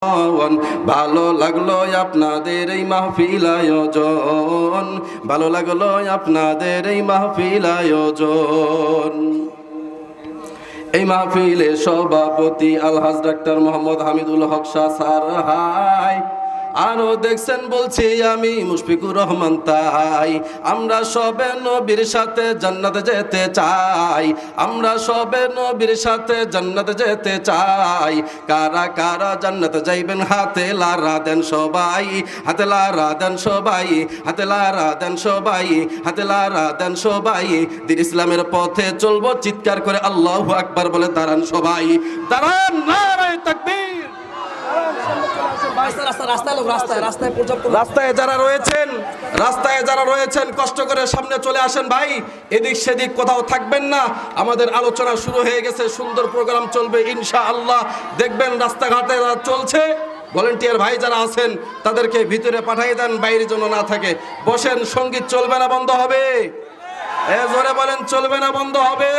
ভালো লাগলো আপনাদের এই মাহফিল আয়োজন, ভালো লাগলো আপনাদের এই মাহফিল আয়োজন। এই মাহফিলে সভাপতি আলহাজ ডাক্তার মোহাম্মদ হামিদুল হক শাহ স্যার। হাই আরো দেখছেন বলছি আমি মুশফিকুর রহমান। তাই আমরা সবে নবীর সাথে জান্নাতে যেতে চাই, আমরা সবে নবীর সাথে জান্নাতে যেতে চাই। কারা কারা জান্নাতে যাইবেন হাতে লারা দেন সবাই, হাতে লারা দেন সবাই, হাতে লারা দেন সবাই, হাতে লারা দেন সবাই। দিন ইসলামের পথে চলবো চিৎকার করে আল্লাহু আকবার বলে দাঁড়ান সবাই, দাঁড়ান, নারায়ে তাকবীর। রাস্তায় যারা রয়েছেন কষ্ট করে সামনে চলে আসেন ভাই, এদিক সেদিক কোথাও থাকবেন না। আমাদের আলোচনা শুরু হয়ে গেছে, সুন্দর প্রোগ্রাম চলবে ইনশাআল্লাহ। দেখবেন রাস্তাঘাটে চলছে, ভলেন্টিয়ার ভাই যারা আছেন তাদেরকে ভিতরে পাঠিয়ে দেন, বাইরে যেন না থাকে। বসেন, সঙ্গীত চলবে না বন্ধ হবে? জোরে বলেন, চলবে না বন্ধ হবে?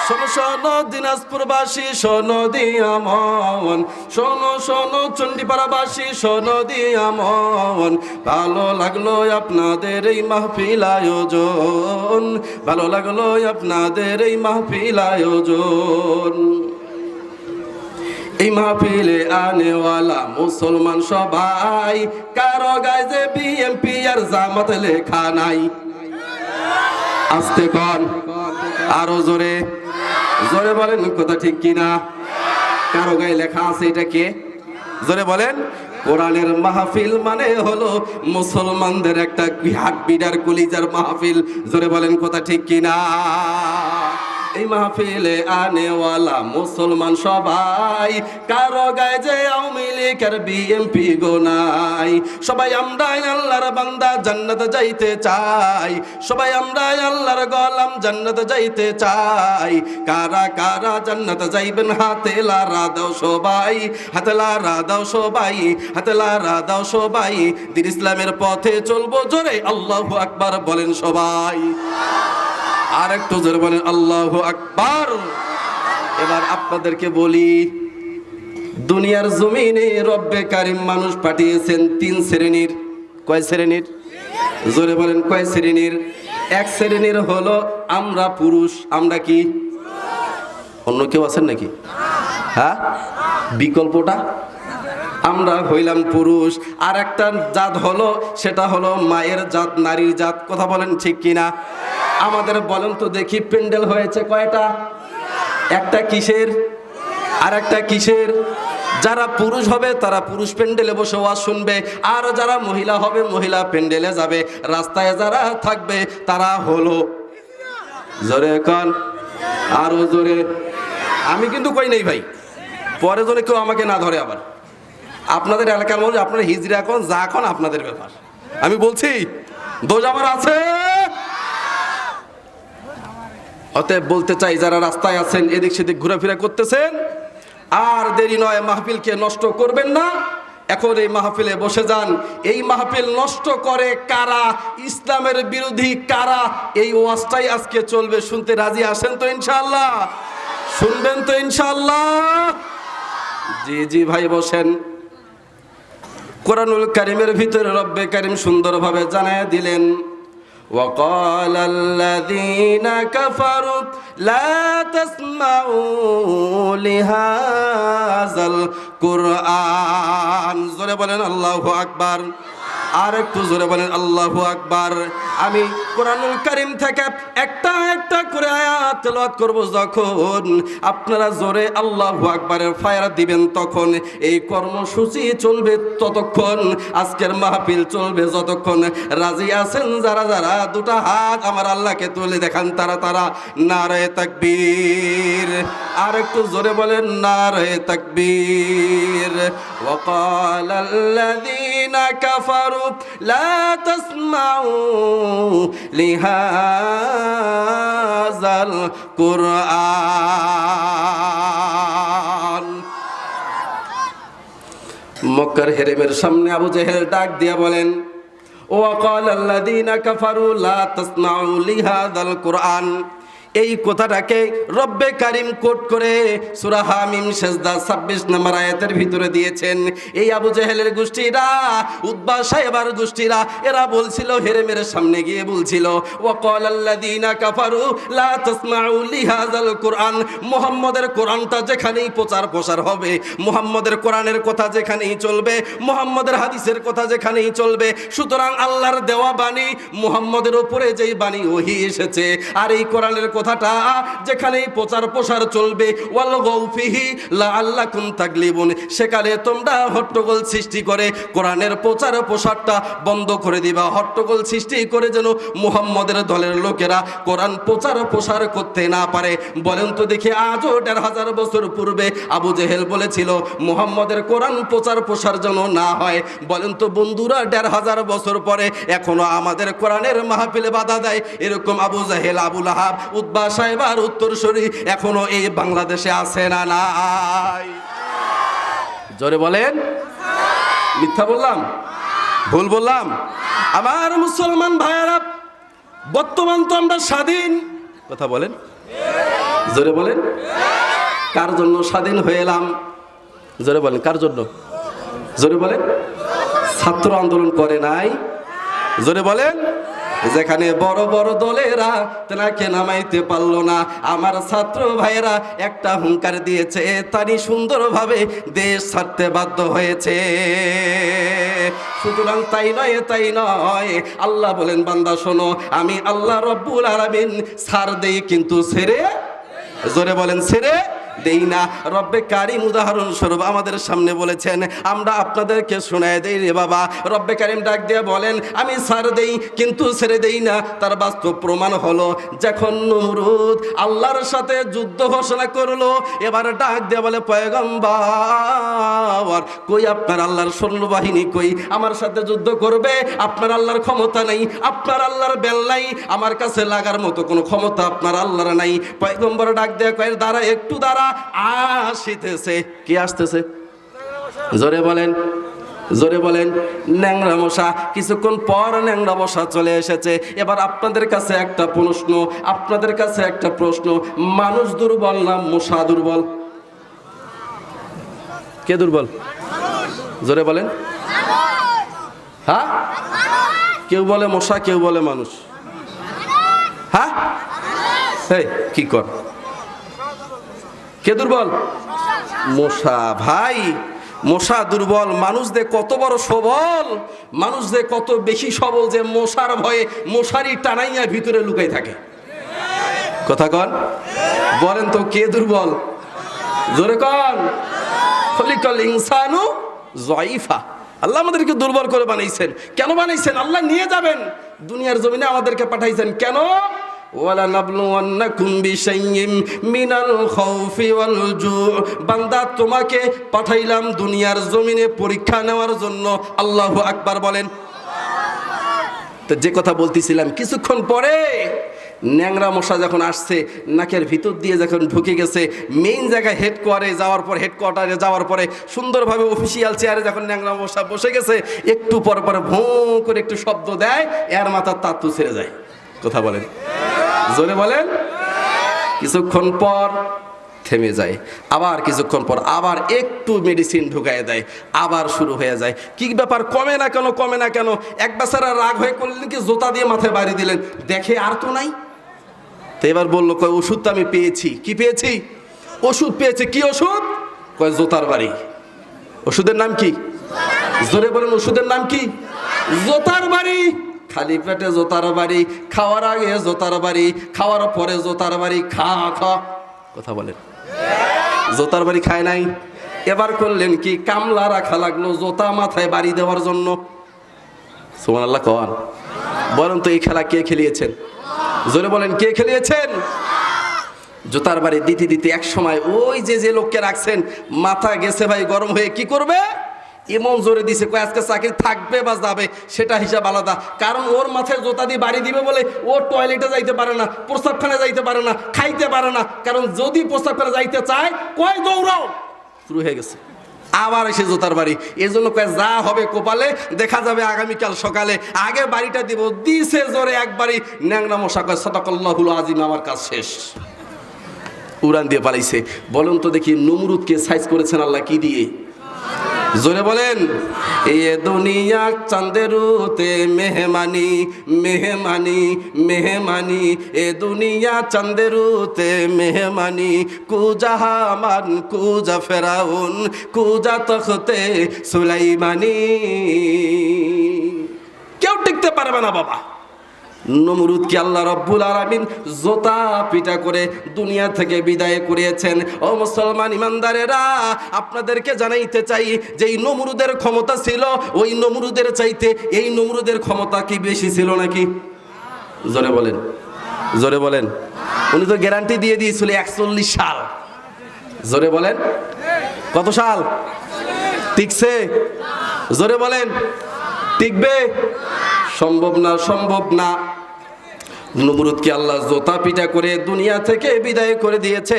শোনো শোনো দিনাজপুরবাসী, শোনো দিয়া মন, শোনো শোনো চণ্ডীপাড়াবাসী, শোনো দিয়া মন। ভালো লাগলো আপনাদের এই মাহফিল আয়োজন, ভালো লাগলো আপনাদের এই মাহফিল আয়োজন। এই মাহফিলে আনেওয়ালা মুসলমান সবাই, কারো গায়ে যে বিএমপি আর জামাত লেখা নাই। আস্তে কন, আরো জোরে জোরে বলেন, কথা ঠিক কিনা? কারো গায়ে লেখা আছে, এটা কে? জোরে বলেন। কোরআনের মাহফিল মানে হলো মুসলমানদের একটা হার্টবিট আর কলিজার মাহফিল। জোরে বলেন, কথা ঠিক কিনা? এই মাহফিলে আনেওয়ালা মুসলমান সবাই, কারো গায়ে যে আওয়ামী লীগ আর বিএমপি গোনাই। সবাই আমরা আল্লাহর বান্দা জান্নাতে যাইতে চাই, সবাই আমরা আল্লাহর গোলাম জান্নাতে যাইতে চাই। কারা কারা জান্নাতে যাইবেন হাতে লারা দাও সবাই, হাতে লারা দাও সবাই, হাতে লারা দাও সবাই। দিন ইসলামের পথে চলবো জোরে আল্লাহু আকবার বলেন সবাই, আর একটু জোরে বলেন আল্লাহু আকবার। এবার আপনাদেরকে বলি, দুনিয়ার জমিনে রব্বে কারিম মানুষ পাঠিয়েছেন তিন শ্রেণীর। কয় শ্রেণীর? জোরে বলেন, কয় শ্রেণীর? এক শ্রেণীর হলো আমরা পুরুষ। আমরা কি? অন্য কেউ আছেন নাকি? হ্যাঁ, বিকল্পটা আমরা হইলাম পুরুষ। আর একটা জাত হলো, সেটা হলো মায়ের জাত, নারীর জাত। কথা বলেন ঠিক কিনা? আমাদের বলেন তো দেখি, প্যান্ডেল হয়েছে কয়টা? একটা কিসের আর একটা কিসের? যারা পুরুষ হবে তারা পুরুষ প্যান্ডেলে বসে ওয়াজ শুনবে, আর যারা মহিলা হবে মহিলা প্যান্ডেলে যাবে। রাস্তায় যারা থাকবে তারা হলো, জোরে কান, আরো জোরে। আমি কিন্তু কই নাই ভাই, পরে জোরে কেউ আমাকে না ধরে আবার। আপনাদের এলাকার মধ্যে আপনারা হিজড়া এখন যা এখন আপনাদের ব্যাপার। আমি বলছি দোষ আমার আছে। অতএব বলতে চাই, যারা রাস্তায় আছেন এদিক সেদিক ঘোরাফেরা করতেছেন, আর দেরি নয়, মাহফিলকে নষ্ট করবেন না। এখন এই মাহফিলে বসে যান। এই মাহফিল নষ্ট করে কারা? ইসলামের বিরোধী কারা? এই ওয়াজটাই আজকে চলবে। শুনতে রাজি আছেন তো ইনশাআল্লাহ? শুনবেন তো ইনশাআল্লাহ? জি জি ভাই, বসেন। কোরআনুল কারীমের ভিতরে রব্বে কারীম সুন্দরভাবে জানায় দিলেন, وقال الذين كفروا لا تسمعوا لهذا القرآن। জোরে বলেন আল্লাহু আকবার। আর একটু জোরে বলেন আল্লাহু আকবার। আমি কোরআনুল কারীম থেকে একটা একটা করে আয়াত তেলাওয়াত করব। যখন আপনারা জোরে আল্লাহু আকবারের ফায়ার দিবেন, তখন এই কর্মসূচি চলবে ততক্ষণ, আজকের মাহফিল চলবে যতক্ষণ। রাজি আছেন যারা যারা? দুটা হাত আমার আল্লাহকে তুলে দেখান তারা তারা। নারায়ে তাকবীর। আর একটু জোরে বলেন নারায়ে তাকবীর। ওয়াকালাল্লাযীনা কাফারু لا تسمعوا لهذا القرآن। মক্কার হেরেমের সামনে আবু জেহেল ডাক দিয়া বলেন, ওয়াকাল আল্লাযীনা কাফারু লা তাসমাউ লিহাযাল কুরআন। এই কথাটাকে রব্বে কারিম কোট করে সূরা হামিম সেজদা 26 নম্বর আয়াতের ভিতরে দিয়েছেন। এই আবু জেহেলের গোষ্ঠীরা, উতবা সাহেবার গোষ্ঠীরা, এরা বলছিল, হেরেমের সামনে গিয়ে বলছিল, ওয়াকালাল্লাযীনা কাফারু লা তাসমাউ লিহাযাল কুরআন, মুহাম্মদের কোরআনটা যেখানেই প্রচার প্রসার হবে, মুহাম্মদের কোরআনের কথা যেখানেই চলবে, মুহাম্মদের হাদিসের কথা যেখানেই চলবে, সুতরাং আল্লাহর দেওয়া বাণী, মুহাম্মদের উপরে যেই বাণী ওহী এসেছে, আর এই কোরআনের কথাটা যেখানেই প্রচার প্রসার চলবে, ওয়ালগাউ ফিহি লাআল্লাকুম তাগলিবুন, সেকালে তোমরা হট্টগোল সৃষ্টি করে কোরআনের প্রচার প্রসারটা বন্ধ করে দিবা, হট্টগোল সৃষ্টি করে যেন মুহাম্মদের দলের লোকেরা কোরআন প্রচার প্রসার করতে না পারে। বলেন তো দেখি, আজও ১৫০০ বছর পূর্বে আবু জেহেল বলেছিল মুহাম্মদের কোরআন প্রচার প্রসার যেন না হয়। বলেন তো বন্ধুরা, ১৫০০ বছর পরে এখনো আমাদের কোরআনের মাহফিলে বাধা দেয় এরকম আবু জেহেল, আবু লাহাব, উতবা সাহেব আর উত্তরসূরি এখনো এই বাংলাদেশে আছে না নাই? জোরে বলেন। মিথ্যা বললাম? ভুল বললাম? আমার মুসলমান ভাইয়েরা, বর্তমান তো আমরা স্বাধীন, কথা বলেন, জোরে বলেন। কার জন্য স্বাধীন হয়ে এলাম? জোরে বলেন, কার জন্য? জোরে বলেন। ছাত্র আন্দোলন করে নাই? জোরে বলেন। যেখানে বড় বড় দলেরা তেনাকে নামাইতে পারলো না, আমার ছাত্র ভাইয়েরা একটা হুঙ্কার দিয়েছে, তারই সুন্দরভাবে দেশ ছাড়তে বাধ্য হয়েছে। সুতরাং তাই নয়, আল্লাহ বলেন, বান্দা শোনো, আমি আল্লাহ রব্বুল আলামিন ছাড় দেই কিন্তু ছেড়ে, জোরে বলেন, ছেড়ে দেই না। রব্বে কারিম উদাহরণ স্বরূপ আমাদের সামনে বলেছেন, আমরা আপনাদেরকে শোনায় দেই রে বাবা। রব্বে কারিম ডাক দিয়ে বলেন, আমি ছাড় দেই কিন্তু ছেড়ে দেই না। তার বাস্তব প্রমাণ হলো, যখন নমরুদ আল্লাহর সাথে যুদ্ধ ঘোষণা করলো, এবার ডাক দিয়ে বলে, পয়গম্বর কই আপনার আল্লাহর সৈন্যবাহিনী কই? আমার সাথে যুদ্ধ করবে, আপনার আল্লাহর ক্ষমতা নাই, আপনার আল্লাহর বেল নাই, আমার কাছে লাগার মতো কোনো ক্ষমতা আপনার আল্লাহর নাই। পয়গম্বর ডাক দিয়ে কয়, দাঁড়া, একটু দাঁড়া, আসিতেছে। কি আসতেছে? জোরে বলেন, জোরে বলেন। ন্যাংরা মশা। কিছুক্ষণ পর ন্যাংরা মশা চলে এসেছে। এবার আপনাদের কাছে একটা প্রশ্ন, আপনাদের কাছে একটা প্রশ্ন, মানুষ দুর্বল না মশা দুর্বল? কে দুর্বল? জোরে বলেন। হ্যাঁ, কেউ বলে মশা, কেউ বলে মানুষ। হ্যাঁ, কি কর, কে দুর্বল? মশা। ভাই, মশা দুর্বল, মানুষ যে কত বড় সবল, মানুষ যে কত বেশি সবল যে মশার ভয়ে মশারি টানাইয়া ভিতরে লুকাই থাকে। কথা কন, বলেন তো কে দুর্বল? জোরে কন। খলিকাল ইনসানু যায়ীফা। আল্লাহ আমাদেরকে দুর্বল করে বানাইছেন। কেন বানাইছেন? আল্লাহ নিয়ে যাবেন, দুনিয়ার জমিনে আমাদেরকে পাঠাইছেন। কেন? ওয়ালানাবলুওয়ান্নাকুম বিশাইইম মিনাল খাউফি ওয়াল জু'। বান্দা, তোমাকে পাঠাইলাম দুনিয়ার জমিনে পরীক্ষা নেওয়ার জন্য। আল্লাহু আকবার বলেন। তো যে কথা বলতেছিলাম, কিছুক্ষণ পরে ন্যাংরা মশা যখন আসছে, নাকের ভিতর দিয়ে যখন ঢুকে গেছে, মেইন জায়গায় হেডকোয়ার্টারে যাওয়ার পরে সুন্দরভাবে অফিসিয়াল চেয়ারে যখন ন্যাংরা মশা বসে গেছে, একটু পর পরে ভোঁ করে একটু শব্দ দেয়, এর মাথার তাতু ছেড়ে যায়। কথা বলেন, জোরে বলেন। কিছুক্ষণ পর থেমে যায়, আবার কিছুক্ষণ পর আবার একটু মেডিসিন ঢুকায় দেয়, আবার শুরু হয়ে যায়। কি ব্যাপার, কমে না কেন, কমে না কেন? এক বেচারা রাগ হয়ে করলেন কি, জোতা দিয়ে মাথায় বাড়ি দিলেন, দেখে আর তো নাই। তো এবার বললো, কয় ওষুধ তো আমি পেয়েছি। কি পেয়েছি? ওষুধ পেয়েছে। কি ওষুধ? কয় জোতার বাড়ি। ওষুধের নাম কি? জোরে বলেন, ওষুধের নাম কি? জোতার বাড়ি। খালি পেটে জোতার বাড়ি, খাওয়ার আগে জোতার বাড়ি, খাওয়ার পরে জোতার বাড়ি। খা খা, কথা বলেন। জোতার বাড়ি খায় নাই। এবার করলেন কি, কামলা রাখা লাগলো জোতা মাথায় বাড়ি দেওয়ার জন্য। সুবহানাল্লাহ কন। বলেন তো এই খেলা কে খেলিয়েছেন? জোরে বলেন, কে খেলিয়েছেন? জোতার বাড়ি দিতে দিতে এক সময় ওই যে লোককে রাখছেন, মাথা গেছে ভাই গরম হয়ে, কি করবে? এমন জোরে দিছে, কয় আজকে চাকরি থাকবে বা যাবে সেটা হিসাব আলাদা। কারণ ওর মাথায় জোতা দিয়ে বাড়ি দিবে বলে ও টয়লেটে যাইতে পারে না, প্রস্রাবখানে যাইতে পারে না, খাইতে পারে না। কারণ যদি প্রস্রাবখানে যাইতে চায়, কয় দৌড়াও, শুরু হয়ে গেছে। আবার এসে জুতার বাড়ি। এই জন্য কয়ে যা হবে কোপালে দেখা যাবে আগামীকাল সকালে, আগে বাড়িটা দিব। দিছে জোরে একবারই, ন্যাংরা মশা কয় সাদাকাল্লাহুল আজিম, আমার কাজ শেষ, উড়ান দিয়ে পালাইছে। বলুন তো দেখি নমরুদকে সাইজ করেছেন আল্লাহ কি দিয়ে? জোরে বলেন। এ দুনিয়া চাঁদেরুতে মেহমানি মেহমানি মেহমানি, এ দুনিয়া চাঁদেরুতে মেহমানি, কুজা হামান কুজা ফেরাউন কুজা তখতে সুলাইমানি। কেউ টিকতে পারবে না বাবা। নমরুদকে আল্লাহ রব্বুল আলামিন জোতা পিটা করে দুনিয়া থেকে বিদায় করিয়েছেন। ও মুসলমান ইমানদারেরা, আপনাদেরকে জানাইতে চাই যে এই নমরুদের ক্ষমতা ছিল ওই নমরুদের চাইতে এই নমরুদের ক্ষমতা কি বেশি ছিল নাকি? জোরে বলেন, জোরে বলেন। উনি তো গ্যারান্টি দিয়ে দিয়েছিল 41 সাল। জোরে বলেন, কত সাল টিকছে? জোরে বলেন, টিকবে? সম্ভব না, সম্ভব না। নমরুদকে আল্লাহ জোতা পিটা করে দুনিয়া থেকে বিদায় করে দিয়েছে।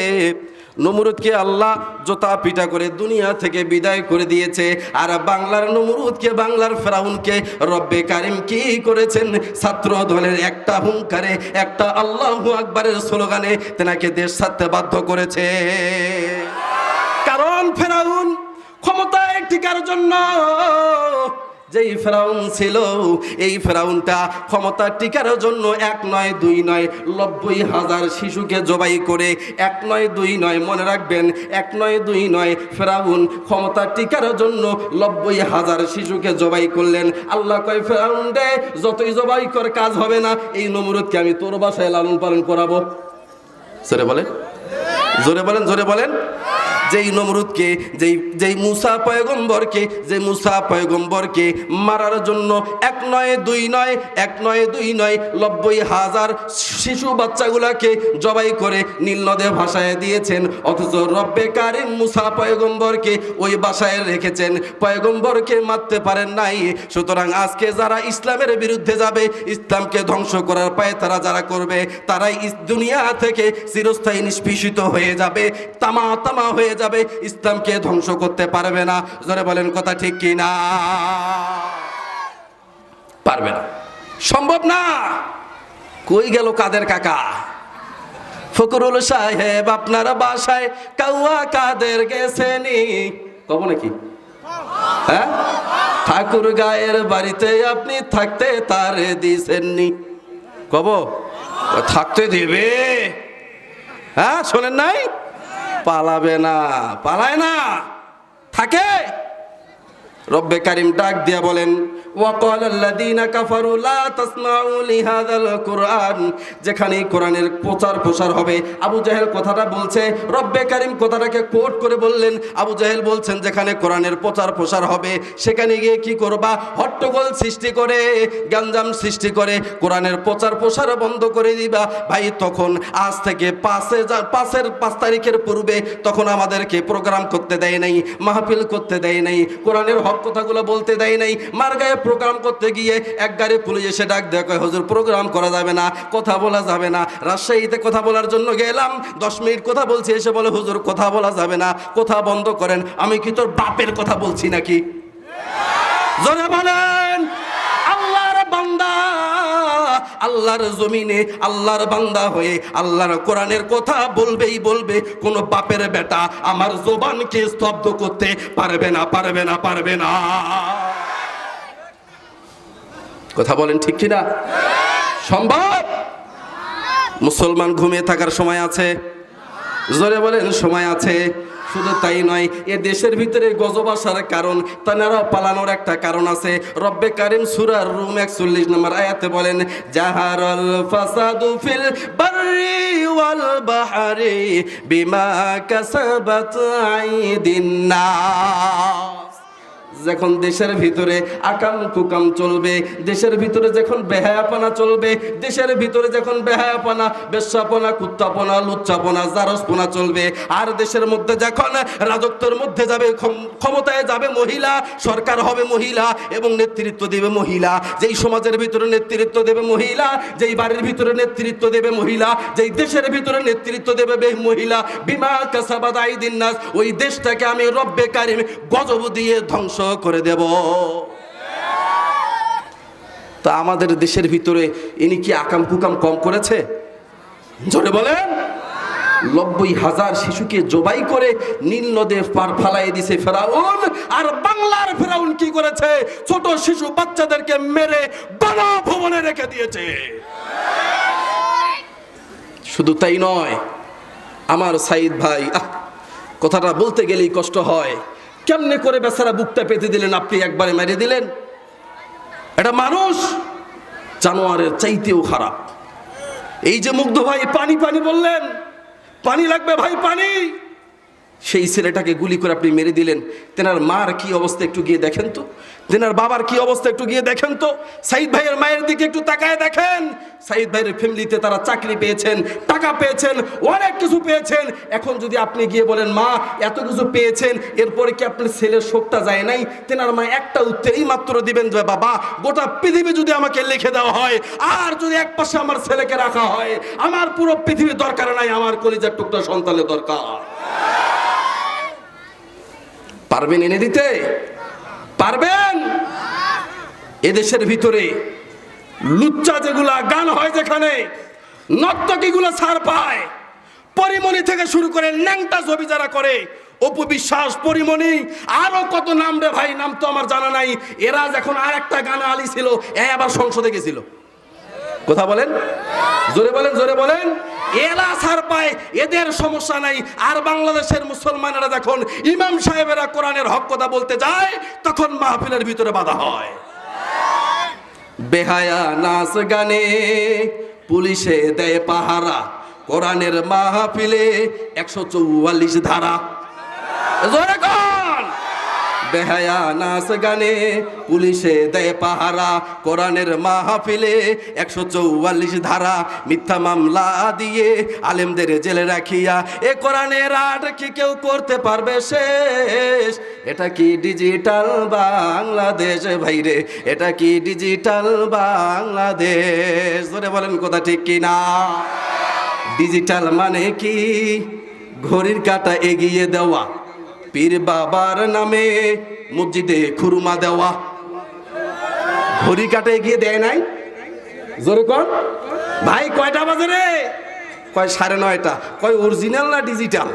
নমরুদকে আল্লাহ জোতা পিটা করে দুনিয়া থেকে বিদায় করে দিয়েছে। আর বাংলার নমরুদকে, বাংলার ফেরাউনকে রব্বে কারিম কি করেছেন? ছাত্র দলের একটা হুঙ্কারে, একটা আল্লাহু আকবারের স্লোগানে তেনাকে দেশ ছাড়তে বাধ্য করেছে। কারণ ফেরাউন ক্ষমতায় টিকার জন্য যেই ফেরাউন ছিল, এই ফেরাউনটা ক্ষমতা টিকার জন্য 1 নয় 2 নয় 90,000 শিশুকে জবাই করে, 1 নয় 2 নয়, মনে রাখবেন, 1 নয় 2 নয়, ফেরাউন ক্ষমতা টিকার জন্য 90,000 শিশুকে জবাই করলেন। আল্লাহ কয় ফেরাউন রে, যতই জবাই কর কাজ হবে না, এই নমরুদকে আমি তোর বাসায় লালন পালন করাবো। জোরে বলেন, জোরে বলেন, জোরে বলেন। যেই নমরুদকে, যেই মুসা পয়গম্বরকে, যে মুসা পয়গম্বরকে মারার জন্য 1 নয় 2 নয় 1 নয় 2 নয় 90,000 শিশু বাচ্চাগুলাকে জবাই করে নীল নদে ভাসায় দিয়েছেন, অথচ রব্বে কারিম মুসা পয়গম্বরকে ওই বাসায় রেখেছেন, পয়গম্বরকে মারতে পারেন নাই। সুতরাং আজকে যারা ইসলামের বিরুদ্ধে যাবে, ইসলামকে ধ্বংস করার পায়ে তারা যারা করবে, তারাই দুনিয়া থেকে চিরস্থায়ী নিষ্পেষিত হয়ে যাবে, তামা তামা হয়ে যাবে, ইসলামকে ধ্বংস করতে পারবে না। জোরে বলেন কথা ঠিক কি না? পারবে না, সম্ভব না। কই গেল কাদের কাকা? ফকরুল সাহেব আপনার বাসায় কাউয়া কাদের গেছেনি? কব নাকি? হ্যাঁ, ঠাকুর গায়ের বাড়িতে আপনি থাকতে তারে দিছেননি। কব থাকতে দেবে? হ্যাঁ, শোনেন নাই? পালাবে না, পালায় না, থাকে। রব্বে কারিম ডাক দিয়া বলেন, ওয়াকালাল্লাযীনা কাফারু লা তাসমাউ লিহাযাল কুরআন। যেখানে কোরআনের প্রচার প্রসার হবে, আবু জাহেল কথাটা বলছে, রব্বে কারিম কথাটাকে কোট করে বললেন। আবু জাহেল বলছেন যেখানে কোরআনের প্রচার প্রসার হবে সেখানে গিয়ে কি করবা? হট্টগোল সৃষ্টি করে, গ্যাঞ্জাম সৃষ্টি করে কোরআনের প্রচার প্রসার বন্ধ করে দিবা। ভাই, তখন আজ থেকে 5 তারিখের পূর্বে তখন আমাদেরকে প্রোগ্রাম করতে দেয় নাই, মাহফিল করতে দেয় নাই, কোরআনের হক কথাগুলো বলতে দেয় নাই। মার্গায় প্রোগ্রাম করতে গিয়ে এক গাড়ি পুলিশ এসে ডাক দেয়, কয় হুজুর প্রোগ্রাম করা যাবে না, কথা বলা যাবে না। রাজশাহীতে কথা বলার জন্য গেলাম, 10 মিনিট কথা বলছি, এসে বলে হুজুর কথা বলা যাবে না, কথা বন্ধ করেন। আমি কি তোর বাপের কথা বলছি নাকি? জোরে বলেন। আল্লাহর বান্দা, আল্লাহর জমিনে আল্লাহর বান্দা হয়ে আল্লাহর কোরআনের কথা বলবেই বলবে। কোন বাপের বেটা আমার জবানকে স্তব্ধ করতে পারবে না, পারবে না, পারবে না। কথা বলেন ঠিক কিনা? সম্ভব? মুসলমান ঘুমিয়ে থাকার সময় আছে? জোরে বলেন, সময় আছে। শুধু তাই নয়, এ দেশের ভিতরে গজব আসার কারণ, তানারা পালানোর একটা কারণ আছে। রব্বে কারিম সূরা রুম 41 নম্বর আয়াতে বলেন, জাহারাল ফাসাদু ফিল বাররি ওয়াল বাহরি বিমা কাসাবাত আইদিন নাস। যখন দেশের ভিতরে আকাম কুকাম চলবে, দেশের ভিতরে যখন বেহায়াপনা চলবে, দেশের ভিতরে যখন বেহায়াপনা, বেশ্যাপনা, কুত্তাপনা, লুচ্চাপনা, জারসপনা চলবে, আর দেশের মধ্যে যখন রাজত্বের মধ্যে যাবে, ক্ষমতায় যাবে মহিলা, সরকার হবে মহিলা এবং নেতৃত্ব দেবে মহিলা, যেই সমাজের ভিতরে নেতৃত্ব দেবে মহিলা, যেই বাড়ির ভিতরে নেতৃত্ব দেবে মহিলা, যেই দেশের ভিতরে নেতৃত্ব দেবে মহিলা, বিমা কাসাবাত আইদিন নাস, ওই দেশটাকে আমি রব্বে কারিম গজব দিয়ে ধ্বংস করে দেব। তা আমাদের দেশের ভিতরে ইনি কি আকাম কুকাম কম করেছে? জোরে বলেন। 90,000 শিশুকে জবাই করে নীল নদে পার ফালাই দিছে ফেরাউন। আর বাংলার ফেরাউন কি করেছে? ছোট শিশু বাচ্চাদেরকে মেরে গণভবনে রেখে দিয়েছে। শুধু তাই নয়, আমার সাইদ ভাই, কথাটা বলতে গেলেই কষ্ট হয়, কেমনে করে বেচারা বুকটা পেতে দিলেন আপনি, একবারে মেরে দিলেন। এটা মানুষ জানোয়ারের চাইতেও খারাপ। এই যে মুগ্ধ ভাই পানি পানি বললেন, পানি লাগবে ভাই পানি, সেই ছেলেটাকে গুলি করে আপনি মেরে দিলেন। তেনার মার কি অবস্থা একটু গিয়ে দেখেন তো, তেনার বাবার কি অবস্থা একটু গিয়ে দেখেন তো, সাইদ ভাইয়ের মায়ের দিকে একটু তাকায় দেখেন। সাইদ ভাইয়ের ফ্যামিলিতে তারা চাকরি পেয়েছেন, টাকা পেয়েছেন, অনেক কিছু পেয়েছেন। এখন যদি আপনি গিয়ে বলেন মা এত কিছু পেয়েছেন, এরপরে কি আপনার ছেলের শোকটা যায় নাই? তেনার মা একটা উত্তরেই মাত্র দিবেন যে বাবা, গোটা পৃথিবী যদি আমাকে লিখে দেওয়া হয়, আর যদি এক পাশে আমার ছেলেকে রাখা হয়, আমার পুরো পৃথিবী দরকার নাই, আমার কলিজার টুকরা সন্তানের দরকার। পারবেন এনে দিতে? পারবেন? এদেশের ভিতরে লুচ্চা যেগুলা গান হয়, যেখানে নর্তকীগুলো ছাড় পায়, পরিমণি থেকে শুরু করে ন্যাংটা ছবি যারা করে, অপু বিশ্বাস, পরিমণি, আরো কত নাম রে ভাই, নাম তো আমার জানা নাই। এরা যখন আর একটা গানে আলি ছিল, আবার সংসদে গেছিল। কথা বলেন, জোরে বলেন, জোরে বলেন। এরা ছাড় পায়, এদের সমস্যা নাই। আর বাংলাদেশের মুসলমানেরা যখন ইমাম সাহেবেরা কোরআনের হক কথা বলতে যায়, তখন মাহফিলের ভিতরে বাধা হয়। বেহায়া নাচ গানে পুলিশে দেয় পাহারা, কোরআনের মাহফিলে 144 ধারা। জোরে কোন? বেহায়া নাচ গানে পুলিশে দেয় পাহারা, কোরআনের মাহফিলে 144 ধারা। মিথ্যা মামলা দিয়ে আলেমদের জেলে রাখিয়া এ কোরআনের আট কি কেউ করতে পারবে শেষ? এটা কি ডিজিটাল বাংলাদেশ ভাইরে? এটা কি ডিজিটাল বাংলাদেশ? ধরে বলেন কথা ঠিক কি না? ডিজিটাল মানে কি? ঘড়ির কাঁটা এগিয়ে দেওয়া, পীর বাবার নামে মসজিদে খুরমা দেওয়া। ঘড়ি কাটে গিয়ে দেয় নাই? জোরে কর ভাই, কয়টা বাজে রে? কয় 9:30। কয় অরিজিনাল না ডিজিটাল?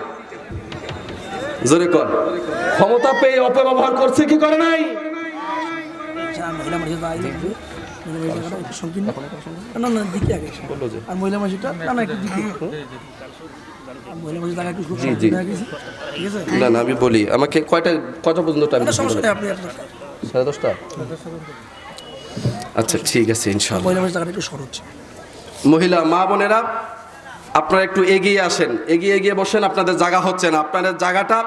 জোরে কর। ক্ষমতা পেয়ে অপব্যবহার করছে কি করে নাই? না না, আমি বলি, আমাকে কয়টা পর্যন্ত টাইম? 10:30। আচ্ছা ঠিক আছে, ইনশাআল্লাহ। মহিলা মা বোনেরা, আপনারা একটু এগিয়ে আসেন, এগিয়ে বসেন। আপনাদের জায়গা হচ্ছে না, আপনাদের জায়গাটা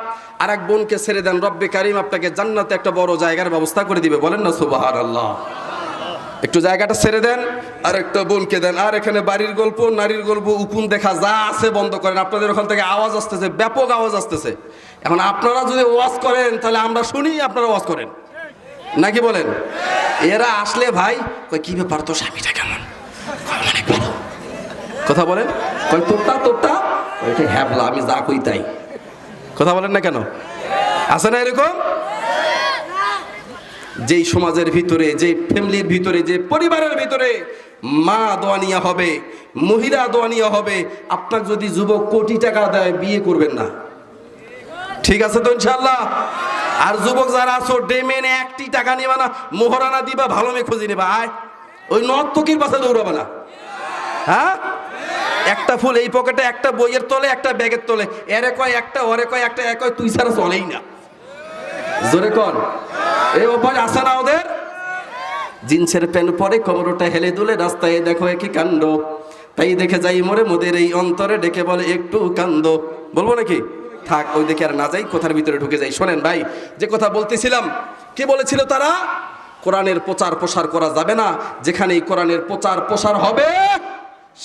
আর এক বোনকে ছেড়ে দেন। রব্বে কারিম আপনাকে জান্নাতে একটা বড় জায়গার ব্যবস্থা করে দিবে। বলেন না সুবহানাল্লাহ। একটু জায়গাটা ছেড়ে দেন, আর একটা বোনকে দেন। আর এখানে বাড়ির গল্প, নারীর গল্প, উকুন দেখা যা আছে বন্ধ করেন। আপনাদের ওখান থেকে আওয়াজ আসতেছে, ব্যাপক আওয়াজ আসতেছে। এখন আপনারা যদি ওয়াজ করেন তাহলে আমরা শুনি, আপনারা ওয়াজ করেন নাকি বলেন? এরা আসলে ভাই কই কি ব্যাপার, তো স্বামীটা কেমন? অনেক ভালো। কথা বলেন। কই তোরটা ওইটা হ্যাবলা, আমি যা কই তাই। কথা বলেন না কেন? আছে না এরকম? যেই সমাজের ভিতরে, যে ফ্যামিলির ভিতরে, যে পরিবারের ভিতরে মা দোয়ানিয়া হবে, মহিলা দোয়ানিয়া হবে, আপনাকে যদি যুবক কোটি টাকা দেয় বিয়ে করবেন না। ঠিক আছে তো ইনশাআল্লাহ? আর যুবক যারা আছো ডেমেনে 1টি টাকা নিবা না, মোহরানা দিবা, ভালো মেয়ে খুঁজে নেবা। আয় ওই নর্তকীর পাশে দৌড়াবে না। হ্যাঁ, একটা ফুল এই পকেটে, একটা বইয়ের তলে, একটা ব্যাগের তলে, এরে কয় একটা, ওরে কয় একটা, এ কয় তুই ছাড়া চলেই না। জোরে কর। এই অভ্যাস আছে না ওদের? জিন্সের প্যান্ট পরে কোমরটা হেলে দুলে, রাস্তায় দেখো একই কাণ্ড, তাই দেখে যাই মোরে মোদের এই অন্তরে, ডেকে বলে একটু কান্দ। বলবো নাকি? থাক, ওই দেখে আর না যাই, কথার ভিতরে ঢুকে যাই। শোনেন ভাই, যে কথা বলতেছিলাম, কি বলেছিল তারা? কোরআনের প্রচার প্রসার করা যাবে না, যেখানেই কোরআনের প্রচার প্রসার হবে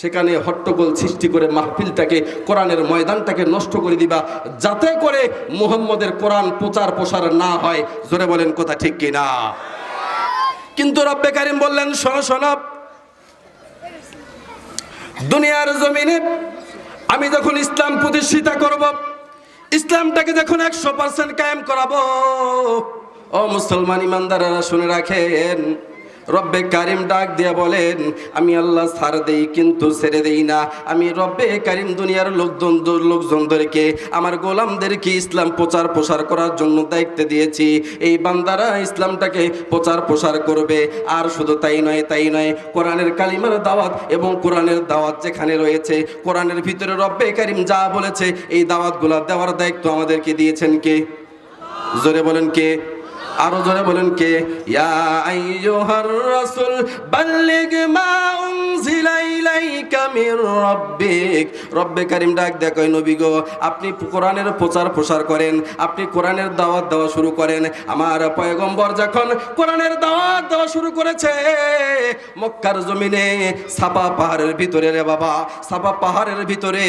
সেখানে হট্টগোল সৃষ্টি করে মাহফিলটাকে, কোরআনের ময়দানটাকে নষ্ট করে দিবা, যাতে করে মুহাম্মদের কোরআন প্রচার প্রসার না হয়। জোরে বলেন কথা ঠিক কি না? কিন্তু রব্বে কারীম বললেন, শোনো শোনো, দুনিয়ার জমিনে আমি যখন ইসলাম প্রতিষ্ঠিত করব, ইসলামটাকে যখন 100% কায়েম করাবো, ও মুসলমান ইমানদারেরা শুনে রাখেন, রব্বে কারিম ডাক দিয়া বলেন, আমি আল্লাহ ছাড় দেই কিন্তু ছেড়ে দেই না। আমি রব্বে কারিম দুনিয়ার লোকজনদেরকে, আমার গোলামদেরকে ইসলাম প্রচার প্রসার করার জন্য দায়িত্ব দিয়েছি। এই বান্দারা ইসলামটাকে প্রচার প্রসার করবে। আর শুধু তাই নয়, কোরআনের কালিমার দাওয়াত এবং কোরআনের দাওয়াত যেখানে রয়েছে, কোরআনের ভিতরে রব্বে কারিম যা বলেছে এই দাওয়াতগুলো দেওয়ার দায়িত্ব আমাদেরকে দিয়েছেন কে? জোরে বলেন কে? আরো জোরে বলেন কে? ইয়া আইয়ুহার রাসূল বাল্লিগ মা উনজিলা ইলাইকা মির রাব্বিক। রব্বে কারীম ডাক দেয়, কয় নবী গো, আপনি কোরআনের প্রচার প্রসার করেন, আপনি কোরআনের দাওয়াত দেওয়া শুরু করেন। আমার পয়গম্বর যখন কোরআনের দাওয়াত দেওয়া শুরু করেছে মক্কার জমিনে, সাফা পাহাড়ের ভিতরে, রে বাবা, সাফা পাহাড়ের ভিতরে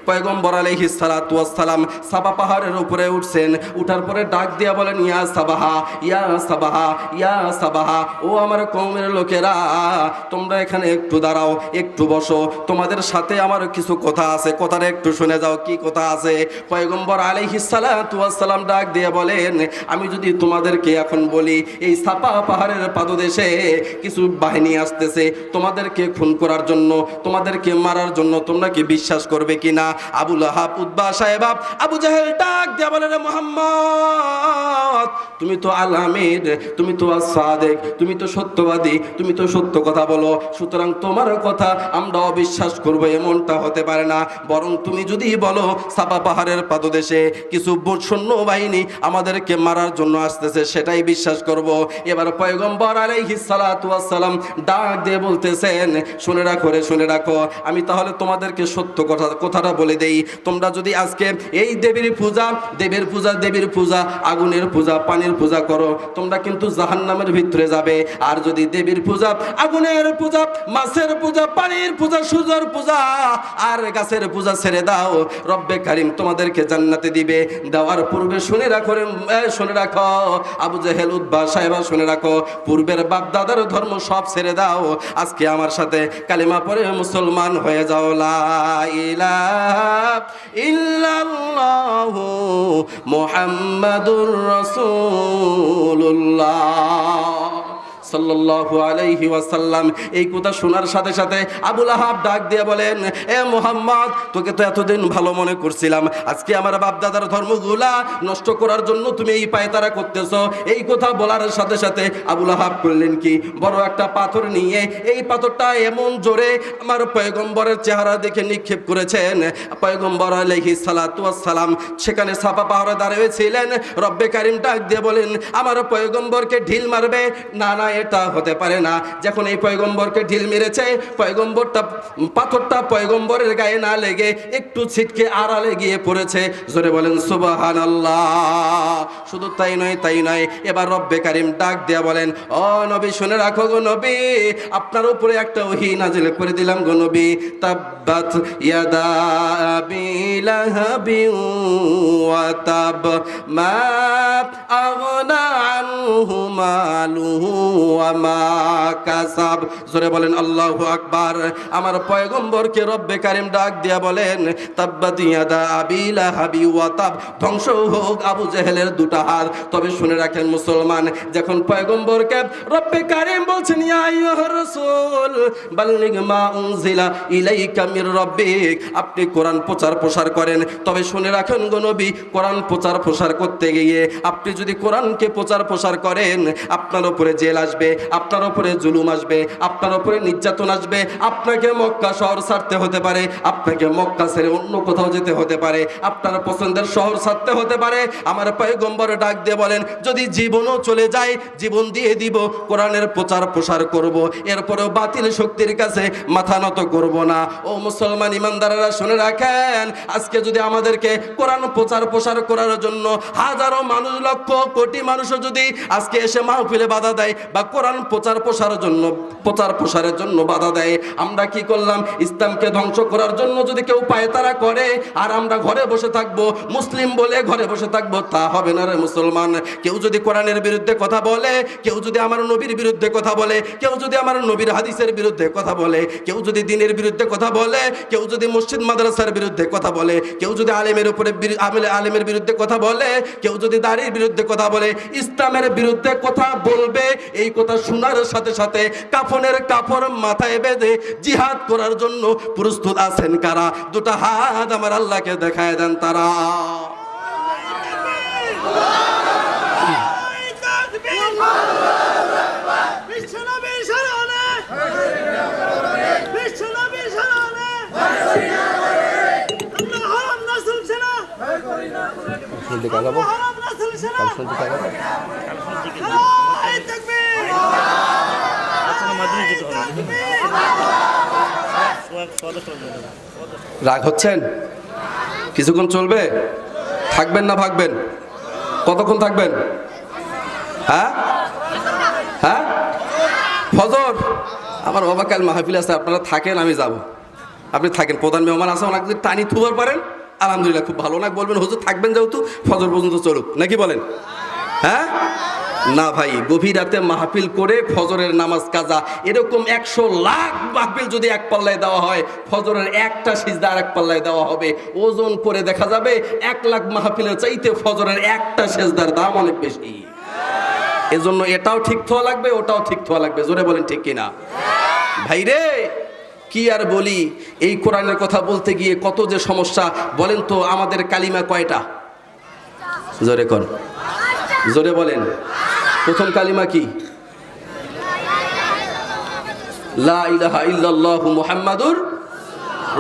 পয়গম্বর আলাইহিস সালাতু ওয়াস সালাম সাফা পাহাড়ের উপরে উঠছেন। উঠার পরে ডাক দিয়া বলেন, ইয়া সাবাহা, ইয়া সাবাহা, ইয়া সাবাহা, ও আমার কওমের লোকেরা, তোমরা এখানে একটু দাঁড়াও, একটু বসো, তোমাদের সাথে আমার কিছু কথা আছে, কথাটা একটু শুনে যাও। কি কথা আছে? পয়গম্বর আলাইহিস সালাতু ওয়াস সালাম ডাক দিয়ে বলেন, আমি যদি তোমাদেরকে এখন বলি এই সাফা পাহাড়ের পাদদেশে কিছু বাহিনী আসতেছে তোমাদেরকে খুন করার জন্য, তোমাদেরকে মারার জন্য, তোমরা কি বিশ্বাস করবে কিনা? আবু লাহাব, উতবা, সাহেবা, আবু জাহেল ডাক দিয়ে বলেন, মুহাম্মদ তুমি তো আল আমির, তুমি তো আস-সাদিক, তুমি তো সত্যবাদী, তুমি তো সত্য কথা বলো, সুতরাং তোমার কথা আমরা অবিশ্বাস করব এমনটা হতে পারে না। বরং তুমি যদি বলো সাফা পাহাড়ের পাদদেশে কিছু সৈন্য বাহিনী আমাদেরকে মারার জন্য আসতেছে, সেটাই বিশ্বাস করব। এবার পয়গম্বর আলাইহিস সালাতু ওয়াস সালাম ডাক দিয়ে বলতেছেন, শুনে রাখো রে, শুনে রাখো, আমি তাহলে তোমাদেরকে সত্য কথাটা বলে দেই। তোমরা যদি আজকে এই দেবীর পূজা, আগুনের পূজা, পানির পূজা করো, তোমরা কিন্তু জাহান্নামের ভিতরে যাবে। আর যদি দেবীর পূজা, আগুনের পূজা, মাছের পূজা, পানির পূজা, সূর্যের পূজা আর গাছের পূজা ছেড়ে দাও, রব্বে কারীম তোমাদেরকে জান্নাতে দিবে। দেওয়ার পূর্বে শুনে রাখো আবু জাহেল, উতবা, সাহেবা, শুনে রাখো, পূর্বের বাপ দাদার ধর্ম সব ছেড়ে দাও, আজকে আমার সাথে কালিমা পড়ে মুসলমান হয়ে যাও। লা ইলাহা ইল্লাল্লাহু মুহাম্মাদুর রাসূলুল্লাহ সাল্লাল্লাহু আলাইহি ওয়াসাল্লাম। এই কথা শোনার সাথে সাথে আবু লাহাব ডাক দিয়ে বলেন, এ মুহাম্মদ, তোকে তো এতদিন ভালো মনে করছিলাম, আজকে আমার বাপ দাদার ধর্মগুলা নষ্ট করার জন্য তুমি এই পায়তারা করতেছো। এই কথা বলার সাথে সাথে আবু লাহাব করলেন কি, বড় একটা পাথর নিয়ে এই পাথরটা এমন জোরে আমার পয়গম্বরের চেহারা দেখে নিক্ষেপ করেছেন। পয়গম্বর আলাইহিস সালাতু ওয়াস সালাম সেখানে সাফা পাহাড়ে দাঁড়িয়েছিলেন। রব্বে কারীম ডাক দিয়ে বলেন, আমার পয়গম্বরকে ঢিল মারবে? না না, এটা হতে পারে না। যখন এই পয়গম্বরকে ঢিল মেরেছে, পাথরটা পয়গম্বরের গায়ে না লেগে একটু ছিটকে আড়ালে গিয়ে পড়েছে। জোরে বলেন সুবহানাল্লাহ। শুধু তাই নয়, এবার রব্বে কারীম ডাক দেয়া বলেন, ও নবী, শুনে রাখো গো নবী, আপনার উপরে একটা ওহী নাজিল করে দিলাম গো নবী। তাব্বাত ইয়াদা আবি লাহাবিন ওয়া তাব, মা আগনা আনহু মালুহু ওয়া মা কাসাব। জোরে বলেন আল্লাহু আকবার। আমার পয়গম্বরকে রব্বে কারীম ডাক দিয়া বলেন, তাব্বাত ইয়াদা আবি লাহাবি ওয়া তাব, ধ্বংস হোক আবু জেহেলের দুটা হাত। তবে শুনে রাখেন মুসলমান, যখন পয়গম্বরকে রব্বে কারীম বলছেন, ইয়া আইয়ুহার রাসূল বাল্লিগ মা উনজিলা ইলাইকা মির রাব্বিক, আপনি কোরআন প্রচার প্রসার করেন। তবে শুনে রাখেন গো নবী, কোরআন প্রচার প্রসার করতে গিয়ে আপনি যদি কোরআনকে প্রচার প্রসার করেন, আপনার উপরে জেল আসবে। আসবে, আপনার উপরে জুলুম আসবে, আপনার উপরে নির্যাতন আসবে, আপনাকে মক্কা শহর ছাড়তে হতে পারে, আপনাকে মক্কা ছেড়ে অন্য কোথাও যেতে হতে পারে, আপনার পছন্দের শহর ছাড়তে হতে পারে। আমার পয়গম্বর ডাক দিয়ে বলেন, যদি জীবনও চলে যায় জীবন দিয়ে দিব, কোরআনের প্রচার প্রসার করব, এরপরেও বাতিল শক্তির কাছে মাথা নত করব না। ও মুসলমান ইমানদাররা শুনে রাখেন, আজকে যদি আমাদেরকে কোরআন প্রচার প্রসার করার জন্য হাজারো মানুষ, লক্ষ কোটি মানুষও যদি আজকে এসে মাহফিলে বাধা দেয় বা কোরআন প্রচার প্রসারের জন্য বাধা দেয়, আমরা কি করলাম? ইসলামকে ধ্বংস করার জন্য যদি কেউ পায়তারা করে আর আমরা ঘরে বসে থাকবো, মুসলিম বলে ঘরে বসে থাকবো, তা হবে না রে মুসলমান। কেউ যদি কোরআনের বিরুদ্ধে কথা বলে, কেউ যদি আমার নবীর বিরুদ্ধে কথা বলে, কেউ যদি আমার নবীর হাদিসের বিরুদ্ধে কথা বলে, কেউ যদি দ্বীনের বিরুদ্ধে কথা বলে, কেউ যদি মসজিদ মাদ্রাসার বিরুদ্ধে কথা বলে, কেউ যদি আলেমের উপরে আলেমের বিরুদ্ধে কথা বলে, কেউ যদি দাড়ির বিরুদ্ধে কথা বলে, ইসলামের বিরুদ্ধে কথা বলবে, এই কথা শোনার সাথে সাথে কাফনের কাপড় মাথায় বেঁধে জিহাদ করার জন্য প্রস্তুত আছেন কারা? দুটো হাত আমার আল্লাহকে দেখায় দেন তারা। রাগ হচ্ছেন? কিছুক্ষণ চলবে? থাকবেন না ভাগবেন? কতক্ষণ থাকবেন? হ্যাঁ হ্যাঁ, ফজর আমার অবাকাল মাহফিল আছে, আপনারা থাকেন, আমি যাব। আপনি থাকেন, প্রধান মেহমান আছে, ওনাকে যদি টানি থুবার পারেন আলহামদুলিল্লাহ, খুব ভালো। না বলবেন হুজুর থাকবেন যেহেতু ফজর পর্যন্ত চলুক, নাকি বলেন? হ্যাঁ না ভাই, গভীর রাতে মাহফিল করে ফজরের নামাজ কাজা, এরকম 100 লাখ মাহফিল যদি এক পাল্লায় দেওয়া হয়, ফজরের একটা সিজদা আর এক পাল্লায় দেওয়া হবে, ওজন করে দেখা যাবে 1 লাখ মাহফিলের চাইতে ফজরের একটা সিজদার দাম অনেক বেশি। এজন্য এটাও ঠিক থাকা লাগবে, ওটাও ঠিক থাকা লাগবে। জোরে বলেন ঠিক কিনা? ভাইরে কি আর বলি, এই কোরআনের কথা বলতে গিয়ে কত যে সমস্যা। বলেন তো আমাদের কালিমা কয়টা? জোরে কর, জোরে বলেন। প্রথম কালিমা কি? লা ইলাহা ইল্লাল্লাহু মুহাম্মাদুর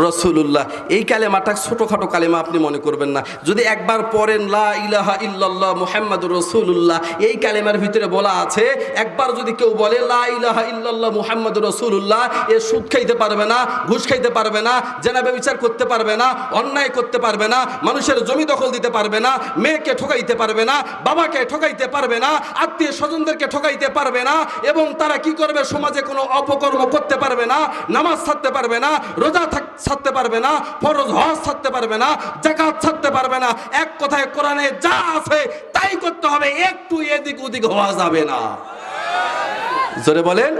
রাসূলুল্লাহ। এই কালেমাটা ছোটখাটো কালেমা আপনি মনে করবেন না। যদি একবার পড়েন লা ইলাহা ইল্লাল্লাহ মুহাম্মাদুর রাসূলুল্লাহ, এই কালেমার ভিতরে বলা আছে, একবার যদি কেউ বলে লা ইলাহা ইল্লাল্লাহ মুহাম্মাদুর রাসূলুল্লাহ, এ সুদ খাইতে পারবে না, ঘুষ খাইতে পারবে না, জেনা ব্যভিচার করতে পারবে না, অন্যায় করতে পারবে না, মানুষের জমি দখল দিতে পারবে না, মেয়েকে ঠকাইতে পারবে না, বাবাকে ঠকাইতে পারবে না, আত্মীয় স্বজনদেরকে ঠকাইতে পারবে না, এবং তারা কি করবে? সমাজে কোনো অপকর্ম করতে পারবে না, নামাজ ছাড়তে পারবে না, রোজা ছাড়তে পারবে না, ফরজ হজ ছাড়তে পারবে না, যাকাত ছাড়তে পারবে না। এক কথায় কোরআনে যা আছে তাই করতে হবে, একটু এদিক ওদিক হওয়া যাবে না। জোরে বলেন।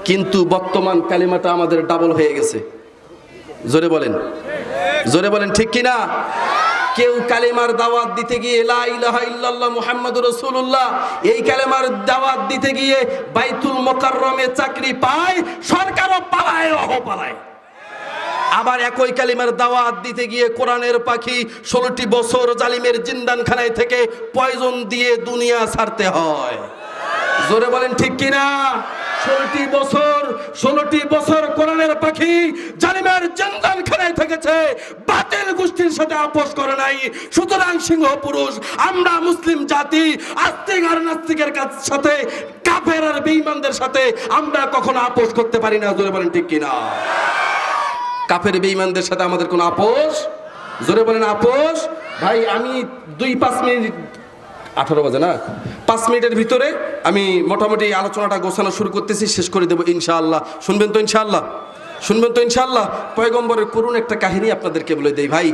কিন্তু বর্তমান কালিমাটা আমাদের ডাবল হয়ে গেছে। জোরে বলেন, জোরে বলেন ঠিক কিনা? কেউ কালেমার দাওয়াত দিতে গিয়ে লা ইলাহা ইল্লাল্লাহ মুহাম্মাদুর রাসূলুল্লাহ, এই কালেমার দাওয়াত দিতে গিয়ে বাইতুল মুকাররমে চাকরি পায়, সরকারও পালায়, পালায়। আবার একই কালিমার দাওয়াত দিতে গিয়ে কোরআনের পাখি 16টি বছর জালিমের জিন্দানখানায় থেকে পয়জন দিয়ে দুনিয়া ছাড়তে হয়। জোরে বলেন ঠিক কিনা? 16টি বছর কোরআনের পাখি জালিমের জিন্দানখানায় থেকেছে, বাতিল গোষ্ঠীর সাথে আপোষ করে নাই। সুতরাং সিংহ পুরুষ আমরা মুসলিম জাতি, আস্তিক আর নাস্তিকের সাথে, কাফের আর বেঈমানদের সাথে আমরা কখনো আপোষ করতে পারি না। জোরে বলেন ঠিক কিনা? কাফের বেঈমানদের সাথে আমাদের কোনো আপোষ, জোরে বলেন আপোষ। ভাই আমি 2-5 মিনিট, 18 বাজে না, 5 মিনিটের ভিতরে আমি মোটামুটি আলোচনাটা গোছানো শুরু করতেছি, শেষ করে দেবো ইনশাআল্লাহ। শুনবেন তো ইনশাআল্লাহ? শুনবেন তো ইনশাআল্লাহ? পয়গম্বরের করুণ একটা কাহিনী আপনাদেরকে বলে দেই ভাই।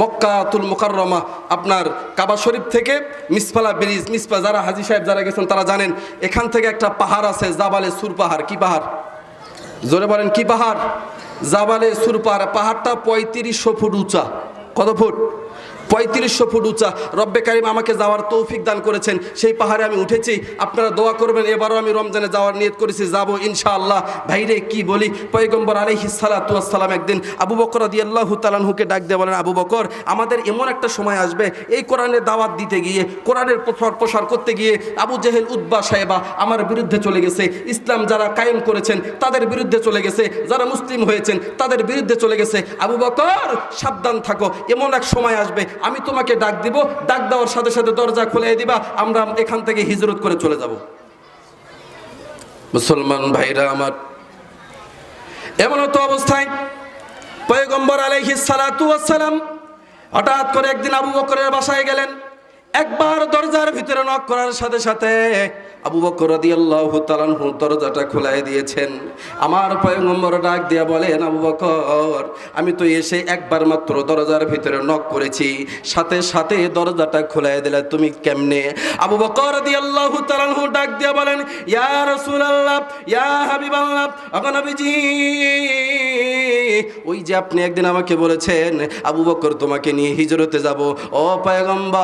মক্কাতুল মুকাররমা, আপনার কাবা শরীফ থেকে মিসফালা ব্রিজ, মিসফা যারা হাজী সাহেব যারা গেছেন তারা জানেন, এখান থেকে একটা পাহাড় আছে, জাবালে সুর পাহাড়। কি পাহাড়? জোরে বলেন কি পাহাড়? জাবালে সুর পাহাড়। পাহাড়টা 3500 ফুট উঁচা। কত ফুট? 3500 ফুট উঁচা। রব্বে কারিম আমাকে যাওয়ার তৌফিক দান করেছেন, সেই পাহাড়ে আমি উঠেছি। আপনারা দোয়া করবেন, এবারও আমি রমজানে যাওয়ার নিয়ত করেছি, যাবো ইনশাআল্লাহ। ভাইরে কি বলি, পয়গম্বর আলাইহিস সালাতু ওয়াস সালাম একদিন আবু বকর রাদিয়াল্লাহু তাআলা আনহুকে ডাক দিয়ে বলেন, আবু বকর, আমাদের এমন একটা সময় আসবে, এই কোরআনের দাওয়াত দিতে গিয়ে, কোরআনের প্রসার করতে গিয়ে আবু জেহেল উতবা সাহেবা আমার বিরুদ্ধে চলে গেছে, ইসলাম যারা কায়েম করেছেন তাদের বিরুদ্ধে চলে গেছে, যারা মুসলিম হয়েছেন তাদের বিরুদ্ধে চলে গেছে। আবু বকর সাবধান থাকো, এমন এক সময় আসবে, আমি তোমাকে ডাক দিব, ডাক দেওয়ার সাথে সাথে দরজা খুলে দিবা, আমরা এখান থেকে হিজরত করে চলে যাব। মুসলমান ভাইরা আমার, এমন তো অবস্থায় পয়গম্বর আলাইহিস সালাতু ওয়াস সালাম হঠাৎ করে একদিন আবু বকরের বাসায় গেলেন। একবার দরজার ভিতরে নক করার সাথে সাথে আবু বকর রাদিয়াল্লাহু তাআলা আনহু দরজাটা খুলে দিয়েছেন। আমার পয়গম্বর ডাক দিয়া বলেন, আবু বকর, আমি তো এসে একবার মাত্র দরজার ভিতরে নক করেছি, সাথে সাথে দরজাটা খুলে দিলে, তুমি কেমনে? আবু বকর রাদিয়াল্লাহু তাআলা আনহু ডাক দিয়া বলেন, ইয়া রাসূলুল্লাহ, ইয়া হাবিবাল্লাহ, ওগো নবীজি, ওই যে আপনি একদিন আমাকে বলেছেন আবু বকর তোমাকে নিয়ে হিজরতে যাব। ও পয়গম্বর,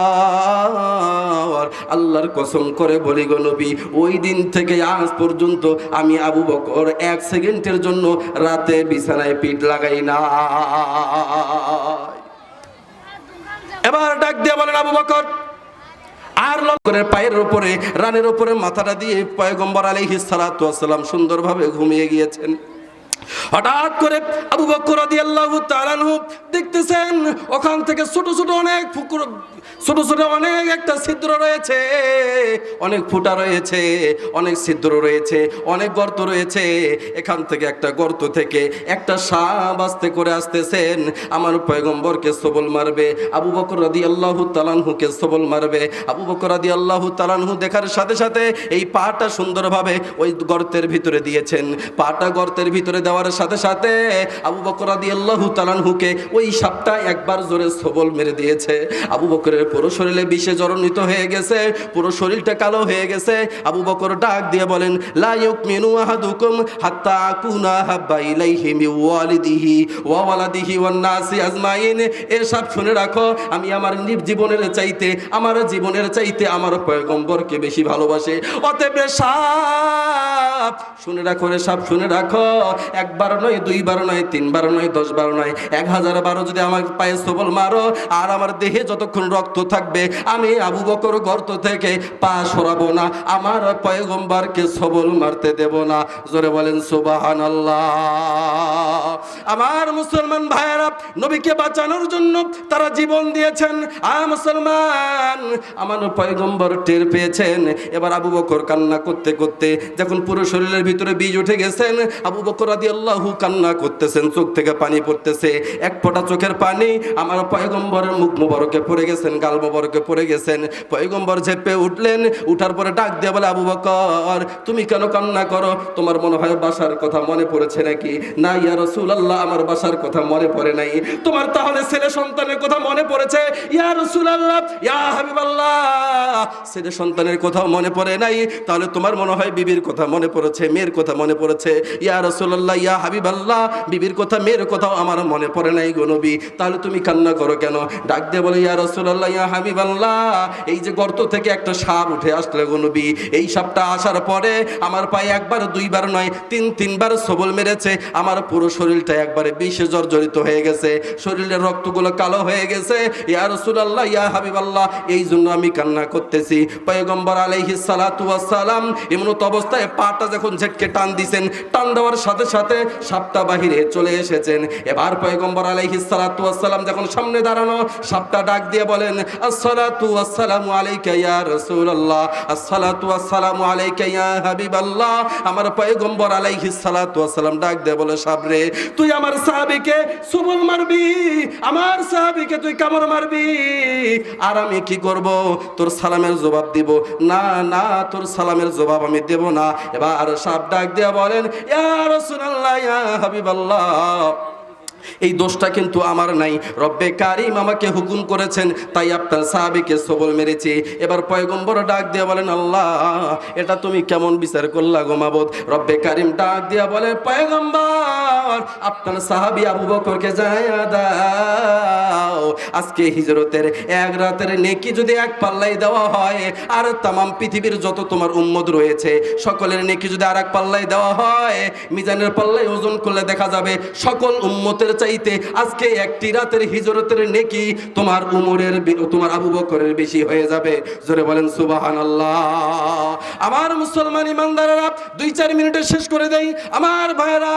আল্লাহর কসম করে বলি গো নবী, ওই দিন থেকে আজ পর্যন্ত আমি আবু বকর 1 সেকেন্ডের জন্য রাতে বিছানায় পিঠ লাগাই না। এবার ডাক দিয়ে বলেন, আবু বকর, আর লক্ষ্যের পায়ের উপরে, রানের উপরে মাথাটা দিয়ে পয়গম্বর আলাইহিস সালাতু ওয়াস সালাম সুন্দরভাবে ঘুমিয়ে গিয়েছেন। হঠাৎ করে আবু বকর রাদিয়াল্লাহু তাআলা আনহু দেখতেছেন ওখান থেকে ছোট ছোট অনেক পুকুর, ছোট ছোট অনেক একটা ছিদ্র রয়েছে, অনেক ফুটা রয়েছে, অনেক ছিদ্র রয়েছে, অনেক গর্ত রয়েছে। এখান থেকে একটা গর্ত থেকে একটা সাপ আস্তে করে আসতেছেন, আমার পয়গম্বরকে সবল মারবে, আবু বকর রাদিয়াল্লাহু তাআলা আনহুকে সবল মারবে। আবু বকর রাদিয়াল্লাহু তাআলা আনহু দেখার সাথে সাথে এই পাটা সুন্দরভাবে ওই গর্তের ভিতরে দিয়েছেন। পাটা গর্তের ভিতরে দেওয়ার সাথে সাথে আবু বকর রাদিয়াল্লাহু তাআলা আনহুকে ওই সাপটা একবার জোরে সবল মেরে দিয়েছে। আবু বকরের পুরো শরীরে বিষে জড়িত হয়ে গেছে, পুরো শরীরটা কালো হয়ে গেছে। আবু বকর ডাক দিয়ে বলেন, লা ইউমিনু আহাদুকুম হাত্তা আকুনা হাব্বা ইলাইহি মিন ওয়ালিদিহি ওয়া ওয়ালাদিহি ওয়ান নাসি আজমাইন। এসব শুনে রাখো, আমি আমার জীবনের চাইতে, আমার জীবনের চাইতে আমার পয়গম্বরকে বেশি ভালোবাসে। অতএব সাপ শুনে রাখো রে, সাপ শুনে রাখো, একবার নয়, দুইবার নয়, তিনবার নয়, 10 বার নয়, 1000 বারও যদি আমার পায়ে সবল মারো আর আমার দেহে যতক্ষণ রক্ত থাকবে, আমি আবু বকর গর্ত থেকে পা সরাবো না, আমার পয়গম্বরকে সবল মারতে দেব না। জোরে বলেন সুবহানাল্লাহ। আমার মুসলমান ভাইয়েরা, নবীকে বাঁচানোর জন্য তারা জীবন দিয়েছেন। মুসলমান, আমার পয়গম্বর টের পেয়েছেন। এবার আবু বকর কান্না করতে করতে যখন পুরো শরীরের ভিতরে বীজ উঠে গেছেন, আবু বকর রাদিয়াল্লাহু কান্না করতেছেন, চোখ থেকে পানি পড়তেছে, এক ফোঁটা চোখের পানি আমার পয়গম্বরের মুখ মোবারকে পড়ে গেছেন, গাল মোবারকে পড়ে গেছেন। পয়গম্বর ঝেপে উঠলেন, উঠার পরে ডাক দিয়ে বলে, আবু বকর, তুমি কেন কান্না করো? তোমার মনে হয় বাসার কথা মনে পড়েছে নাকি? না ইয়া রাসূলুল্লাহ, আমার বাসার কথা মনে পড়ে নাই। তোমার তাহলে ছেলে সন্তানের কথা মনে পড়েছে? ইয়া রাসূলুল্লাহ, ইয়া হাবিবাল্লাহ, ছেলে সন্তানের কথা মনে পড়ে নাই, তাহলে তোমার মনে হয় বিবির কথা মনে পড়েছে, মেয়ের কথা মনে পড়েছে। ইয়া রাসূলুল্লাহ, ইয়া হাবিবাল্লাহ, বিবির কথা, মেয়ের কথাও আমার মনে পড়ে নাই গো নবী, তাহলে তুমি কান্না করো কেন? ডাক দিয়ে বলে, ইয়া রাসূলুল্লাহ, ইয়া হাবিবাল্লাহ, এই যে গর্ত থেকে একটা সাপ উঠে আসলে গো নবী, এই সাপটা আসার পরে আমার পায়ে একবার, দুইবার নয়, তিনবার সবল মেরেছে, আমার পুরো শরীরটা একবারে বিষে জর্জরিত হয়ে গেছে, শরীরের রক্তগুলো কালো হয়ে গেছে। ইয়া রাসূলুল্লাহ, ইয়া হাবিবাল্লাহ, এই জন্য আমি কান্না করতেছি। পয়গম্বর আলাইহিস সালাতু ওয়াস সালাম এমনত অবস্থায় পাটা যখন ঝটকে টান দিয়েছেন, টান দেওয়ার সাথে সাথে সাপটা বাহিরে চলে এসেছেন। এবার পয়গম্বর আলাইহিস সালাতু ওয়াস সালাম যখন সামনে দাঁড়ানো, সাপটা ডাক দিয়ে বলেন, আসসালাতু ওয়াসসালামু আলাইকা ইয়া রাসূলুল্লাহ, আসসালাতু ওয়াসসালামু আলাইকা ইয়া হাবিবাল্লাহ। আমার পয়গম্বর আলাইহিস সালাতু ওয়াস সালাম ডাক দিয়ে বলে, সাবরে, তুই আমার সাহাবীকে সবল মারবি, আমার সাহাবীকে তুই কামড় মারবি, আর আমি কি করব? তোর সালামের জবাব দিব না? না, তোর সালামের জবাব আমি দেব না। এবার সাপ ডাক দিয়ে বলেন, ইয়া রাসূলুল্লাহ, ইয়া হাবিবাল্লাহ, এই দোষটা কিন্তু আমার নাই, রব্বে কারিম আমাকে হুকুম করেছেন, তাই আপনার সাহাবীকে সবল মেরেছি। এবার পয়গম্বর ডাক দিয়ে বলেন, আল্লাহ এটা তুমি কেমন বিচার করলা গো মাবুদ? রব্বে কারিম ডাক দিয়া বলে, পয়গম্বর আপনার সাহাবী আবু বকরকে জানাইয়া দাও, আজকে হিজরতের এক রাতের নেকি যদি এক পাল্লাই দেওয়া হয়, আর তামাম পৃথিবীর যত তোমার উম্মত রয়েছে সকলের নেকি যদি আর এক পাল্লাই দেওয়া হয়, মিজানের পাল্লাই ওজন করলে দেখা যাবে সকল উম্মতের চাইতে আজকে একটি রাতের হিজরতের নেকি তোমার উমরের, তোমার আবু বকরের বেশি হয়ে যাবে। জোরে বলেন সুবহানাল্লাহ। আমার মুসলমান ইমানদারেরা 2-4 মিনিটে শেষ করে দেই। আমার ভাইরা,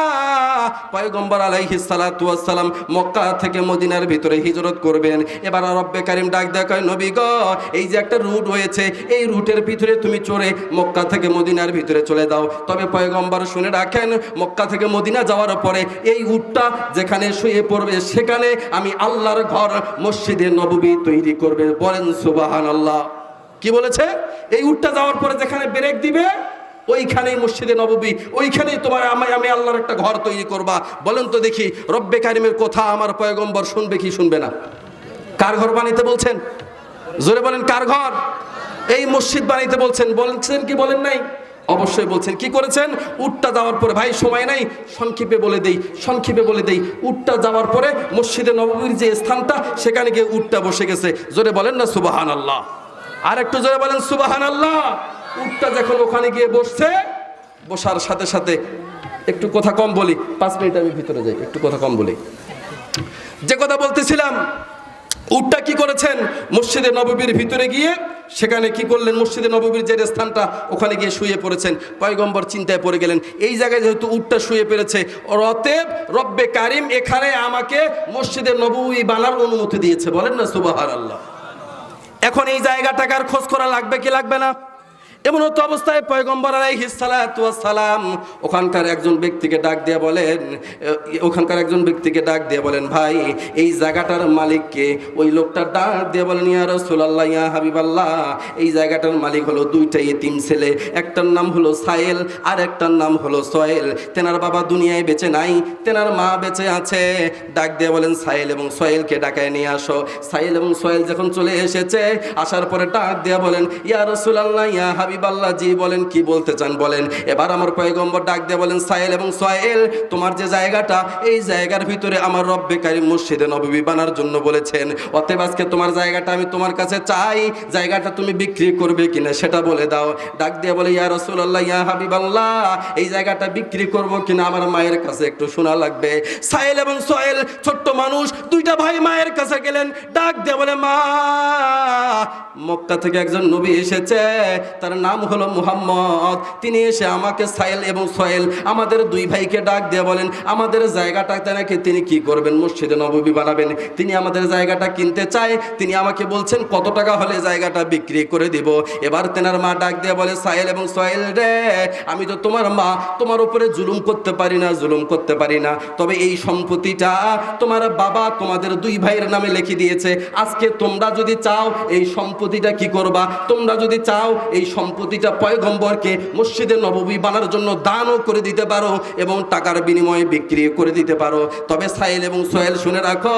পয়গম্বর আলাইহিস সালাতু ওয়াস সালাম মক্কা থেকে মদিনার ভিতরে হিজরত করবেন। এবার রব্বে কারিম ডাক দেয়, কয় নবী গো, এই যে একটা রুট হয়েছে, এই রুটের ভিতরে তুমি চড়ে মক্কা থেকে মদিনার ভিতরে চলে দাও। তবে পয়গম্বর শুনে রাখেন, মক্কা থেকে মদিনা যাওয়ার পরে এই উটটা যেখানে শুয়ে পড়বে সেখানে আমি আল্লাহর ঘর মসজিদে নববী তৈরি করবে। বলেন সুবহানাল্লাহ। কি বলেছে? এই উটটা যাওয়ার পরে যেখানে ব্রেক দিবে ওইখানেই মসজিদে নববী, ওইখানেই তোমার আমি আল্লাহর একটা ঘর তৈরি করবা। বলেন তো দেখি, রব্বে কারিমের কথা আমার পয়গম্বর শুনবে কি শুনবে না? কার ঘর বানাইতে বলছেন? জোরে বলেন, কার ঘর? এই মসজিদ বানাইতে বলছেন। বলছেন কি বলেন নাই? অবশ্যই বলছেন। কি করেছেন? উটটা যাওয়ার পরে, ভাই সময় নাই, সংক্ষেপে বলে দেই। উটটা যাওয়ার পরে মসজিদে নববীর যে স্থানটা, সেখানে গিয়ে উটটা বসে গেছে। জোরে বলেন না সুবহানাল্লাহ। আর একটু জোরে বলেন সুবহানাল্লাহ। উটটা যখন ওখানে গিয়ে বসছে, বসার সাথে সাথে একটু কথা কম বলি, 5 মিনিট আমি ভিতরে যাই, একটু কথা কম বলি। যে কথা বলতেছিলাম, উটটা কি করেছেন? মসজিদে নববীর ভিতরে গিয়ে সেখানে কি করলেন? মসজিদে নববীর যে স্থানটা, ওখানে গিয়ে শুয়ে পড়েছেন। পয়গম্বর চিন্তায় পড়ে গেলেন, এই জায়গায় যেহেতু উটটা শুয়ে পড়েছে, অতএব রব্বে কারিম এখানে আমাকে মসজিদে নববী বানার অনুমতি দিয়েছে। বলেন না সুবহানাল্লাহ। এখন এই জায়গাটাকে আর খোঁজ করা লাগবে কি লাগবে না? এমন তো অবস্থায় পয়গম্বর আলাইহিস সালাতু ওয়াস সালাম ওখানকার একজন ব্যক্তিকে ডাক দিয়ে বলেন, ভাই এই জায়গাটার মালিককে? ওই লোকটা ডাক দিয়ে বলেন, ইয়া রাসূলুল্লাহ, ইয়া হাবিবাল্লাহ, এই জায়গাটার মালিক হলো 2টা ইতিম ছেলে, একটার নাম হলো সাহেল আর একটার নাম হলো সোহেল। তেনার বাবা দুনিয়ায় বেঁচে নাই, তেনার মা বেঁচে আছে। ডাক দিয়ে বলেন, সাহেল এবং সোহেলকে ডাকায় নিয়ে আসো। সাহেল এবং সোহেল যখন চলে এসেছে, আসার পরে ডাক দিয়ে বলেন, ইয়া রাসূলুল্লাহ, ইয়া হাবিবাল্লাহ, জি বলেন, কি বলতে চান বলেন। এবার আমার পয়গম্বর ডাক দিয়ে বলেন, সাহেল এবং সোহেল, তোমার যে জায়গাটা, এই জায়গার ভিতরে আমার রব্বে কারিম মসজিদে নববী বানার জন্য বলেছেন। অতএব আজকে তোমার জায়গাটা আমি তোমার কাছে চাই, জায়গাটা তুমি বিক্রি করবে কিনা সেটা বলে দাও। ডাক দিয়ে বলে, ইয়া রাসূলুল্লাহ, ইয়া হাবিবাল্লাহ, এই জায়গাটা বিক্রি করব কিনা আমার মায়ের কাছে একটু শোনা লাগবে। সাহেল এবং সোহেল ছোট্ট মানুষ, 2টা ভাই মায়ের কাছে গেলেন। ডাক দিয়ে বলে, মা, মক্কা থেকে একজন নবী এসেছে, তার নাম হলো মুহাম্মদ। তিনি এসে আমাকে সাহেল এবং সোহেল আমাদের 2 ভাইকে ডাক দিয়ে বলেন, আমাদের জায়গাটাতে নাকি তিনি কি করবেন? মসজিদে নববী বানাবেন। তিনি আমাদের জায়গাটা কিনতে চায়। তিনি আমাকে বলছেন কত টাকা হলে জায়গাটা বিক্রি করে দিব। এবার তেনার মা ডাক দিয়ে বলে, সাহেল এবং সোহেল রে, আমি তো তোমার মা, তোমার উপরে জুলুম করতে পারি না, তবে এই সম্পত্তিটা তোমার বাবা তোমাদের 2 ভাইয়ের নামে লিখে দিয়েছে। আজকে তোমরা যদি চাও এই সম্পত্তিটা কি করবা? তোমরা যদি চাও এই সম্পত্তিটা পয়গম্বরকে মসজিদে নববী বানার জন্য দানও করে দিতে পারো এবং টাকার বিনিময়ে বিক্রি করে দিতে পারো। তবে সাহেল এবং সোহেল শুনে রাখো,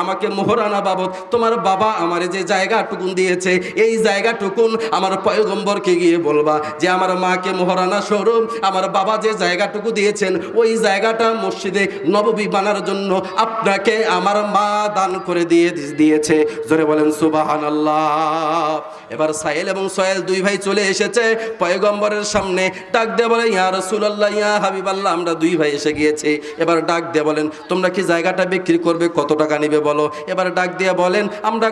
আমাকে মোহরানা বাবদ তোমার বাবা আমার যে জায়গাটুকুন দিয়েছে, এই জায়গাটুকুন আমার পয়গম্বরকে গিয়ে বলবা যে আমার মাকে মোহরানা স্বরূপ আমার বাবা যে জায়গাটুকু দিয়েছেন, ওই জায়গাটা মসজিদে নববী বানার জন্য আপনাকে আমার মা দান করে দিয়েছে। জোরে বলেন সুবহানাল্লাহ। এবার সাহেল এবং সোহেল 2 ভাই চলে এসেছে পয়গম্বরের সামনে। ডাক দিয়ে বলে, ইয়া রাসূলুল্লাহ, ইয়া হাবিবাল্লাহ, আমরা 2 ভাই এসে গিয়েছি। এবার ডাক দিয়ে বলেন, তোমরা কি জায়গাটা বিক্রি করবে? কত টাকা নিবে বলো। এবার ডাক দিয়ে বলেন, আমরা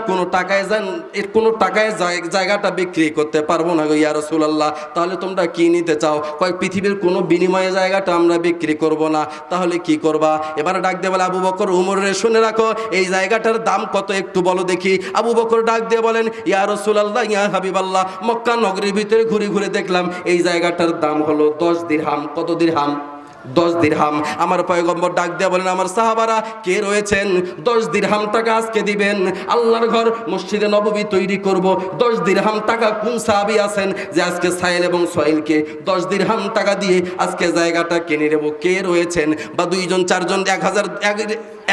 কোনো টাকায় জায়গাটা বিক্রি করতে পারবো না গো ইয়া রাসূলুল্লাহ। তাহলে তোমরা কি নিতে চাও? কয়, পৃথিবীর কোনো বিনিময়ে জায়গাটা আমরা বিক্রি করব না। তাহলে কি করবা? এবার ডাক দিয়ে বলে, আবু বকর, উমর রে, শুনে রাখো, এই জায়গাটার দাম কত একটু বলো দেখি। আবু বকর ডাক দিয়ে বলেন, ইয়া রাসূলুল্লাহ, ইয়া হাবিবাল্লাহ, মক্কা নগরীর ভিতরে ঘুরে দেখলাম এই জায়গাটার দাম হলো 10 দিরহাম। কত দিরহাম? 10 দিরহাম। আমার পয়গম্বর ডাক দিয়ে বলেন, আমার সাহাবারা কে রয়েছেন? 10 দিরহাম টাকা আজকে দিবেন, আল্লাহর ঘর মসজিদে নববী তৈরি করব। 10 দিরহাম টাকা কোন সাহাবী আছেন যে আজকে সাহেল এবং সোহেলকে 10 দিরহাম টাকা দিয়ে আজকে জায়গাটা কিনে নেব? কে রয়েছেন? বা 2 জন 4 জন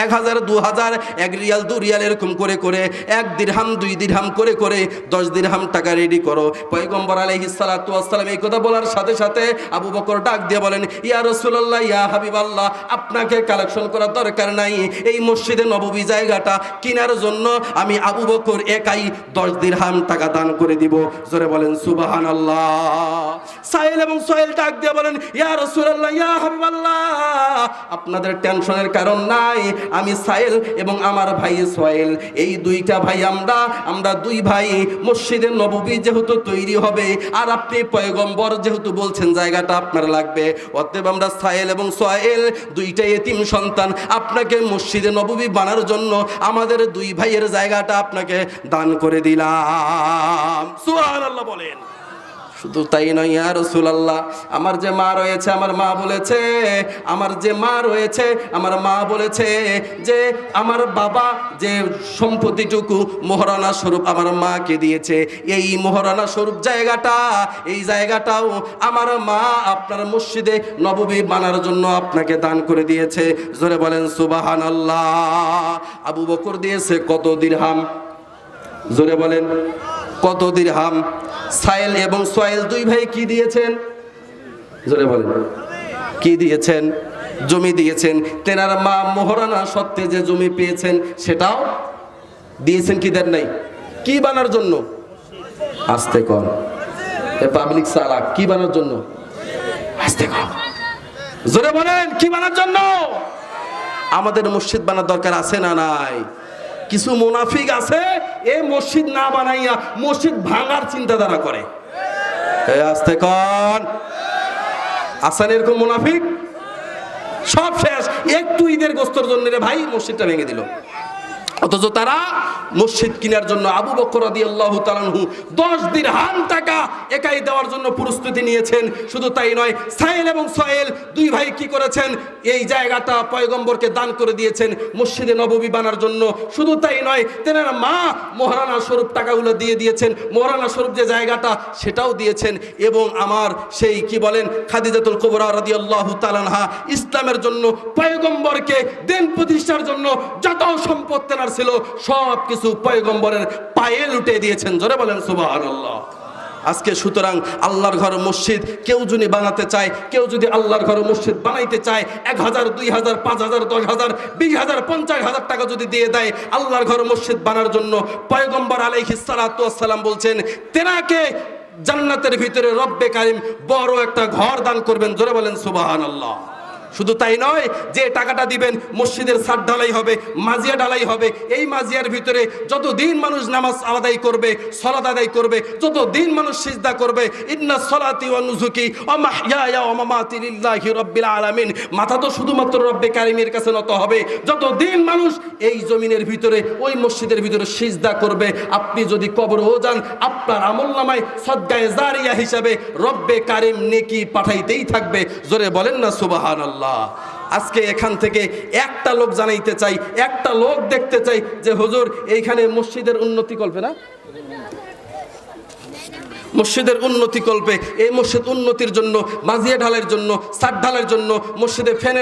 1000 2000 1 রিয়াল 2 রিয়াল এরকম করে করে 1 দিরহাম 2 দিরহাম করে করে 10 দিরহাম টাকা রেডি করো। পয়গম্বর আলাইহিস সালাতু ওয়াস সালাম এই কথা বলার সাথে সাথে আবু বকর ডাক দিয়ে বলেন, ইয়া রাসূলুল্লাহ, ইয়া হাবিবাল্লাহ, আপনাকে কালেকশন করার দরকার নাই। এই মসজিদে নববী জায়গাটা কেনার জন্য আমি আবু বকর একাই 10 দিরহাম টাকা দান করে দিব। জোরে বলেন সুবহানাল্লাহ। সাহেল এবং সোহেল ডাক দিয়ে বলেন, ইয়া রাসূলুল্লাহ, ইয়া হাবিবাল্লাহ, আপনাদের টেনশনের কারণ নাই। আমি সাহেল এবং আমার ভাই সোহেল, এই দুইটা ভাই আমরা দুই ভাই মসজিদে নববী যেহেতু তৈরি হবে আর আপনি পয়গম্বর যেহেতু বলছেন জায়গাটা আপনার লাগবে, অতএব আমরা সাহেল এবং সোহেল দুইটা এতিম সন্তান আপনাকে মসজিদে নববী বানার জন্য আমাদের দুই ভাইয়ের জায়গাটা আপনাকে দান করে দিলাম। সুবহানাল্লাহ বলেন। শুধু তাই নয়, ইয়া রাসূলুল্লাহ, আমার যে মা রয়েছে, আমার মা বলেছে যে আমার বাবা যে সম্পত্তিটুকু মোহরানা স্বরূপ আমার মাকে দিয়েছে, এই মোহরানা স্বরূপ এই জায়গাটাও আমার মা আপনার মসজিদে নববী বানার জন্য আপনাকে দান করে দিয়েছে। জোরে বলেন সুবহানাল্লাহ। আবু বকর দিয়েছে কত দিরহাম? জোরে বলেন কত দিরহাম? সাহেল এবং সোহেল দুই ভাই কি দিয়েছেন? জোরে বলেন কি দিয়েছেন? জমি দিয়েছেন। তেনার মা মোহরানা সত্ত্বে যে জমি পেয়েছেন সেটাও দিয়েছেন। কি দেন নাই? কি বানার জন্য? আস্তে কর, পাবলিক সালাক। কি বানার জন্য? আস্তে কর, জোরে বলেন কি বানার জন্য? আমাদের মসজিদ বানার দরকার আছে না নাই? কিছু মুনাফিক আছে, এই মসজিদ না বানাইয়া মসজিদ ভাঙার চিন্তাধারা করে। আস্তে কন, আসান এরকম মুনাফিক? সব শেষ, একটু ঈদের গোস্তর জন্য রে ভাই মসজিদটা ভেঙে দিল। অথচ তারা মসজিদ কেনার জন্য আবু বকর রাদিয়াল্লাহু তাআলা আনহু 10 দিরহাম টাকা একাই দেওয়ার জন্য প্রস্তুতি নিয়েছেন। শুধু তাই নয়, সাহেল এবং সোহেল দুই ভাই কি করেছেন? এই জায়গাটা পয়গম্বরকে দান করে দিয়েছেন মসজিদে নববী বানার জন্য। শুধু তাই নয়, তেনার মা মোহরানা স্বরূপ টাকাগুলো দিয়ে দিয়েছেন, মোহরানা স্বরূপ যে জায়গাটা সেটাও দিয়েছেন। এবং আমার সেই কি বলেন খাদিজাতুল কুবরা রাদিয়াল্লাহু তাআলা আনহা ইসলামের জন্য পয়গম্বরকে দিন প্রতিষ্ঠার জন্য যত সম্পদ তেনার ছিল সব কিছু পয়গম্বরের পায়ে লুটে দিয়েছেন। জোরে বলেন সুবহানাল্লাহ। আজকে সুতরাং আল্লাহর ঘর মসজিদ কেউ যদি বানাতে চায়, কেউ যদি আল্লাহর ঘর মসজিদ বানাইতে চায়, 1000 2000 5000 10000 20000 50000 টাকা যদি দিয়ে দেয় আল্লাহর ঘর মসজিদ বানার জন্য, পয়গম্বর আলাইহিস সালাতু ওয়াস সালাম বলছেন তেনাকে জান্নাতের ভিতরে রব্বে কারিম বড় একটা ঘর দান করবেন। জোরে বলেন সুবহানাল্লাহ। শুধু তাই নয়, যে টাকাটা দিবেন মসজিদের ছাদ ঢালাই হবে, মাজিয়া ঢালাই হবে। এই মাজিয়ার ভিতরে যতদিন মানুষ নামাজ আদায় করবে, সালাত আদায় করবে, যতদিন মানুষ সিজদা করবে, ইন্নাস সালাতি ওয়া নুসুকি ওয়া মাহইয়ায়া ওয়া মামাতি লিল্লাহি রাব্বিল আলামিন, মাথা তো শুধুমাত্র রব্বে কারিমের কাছে নত হবে। যতদিন মানুষ এই জমিনের ভিতরে ওই মসজিদের ভিতরে সিজদা করবে, আপনি যদি কবরেও যান আপনার আমলনামায় সদকায়ে জারিয়া হিসাবে রব্বে কারিম নেকি পাঠাইতেই থাকবে। জোরে বলেন না সুবহানাল্লাহ। আজকে এখান থেকে একটা লোক জানাইতে চাই, একটা লোক দেখতে চাই যে হুজুর এইখানে মসজিদের উন্নতি কল্পে না, মসজিদের উন্নতি কল্পে, এই মসজিদ উন্নতির জন্য, মাজিয়া ঢালের জন্য, ছাদ ঢালের জন্য, মসজিদে ফ্যানের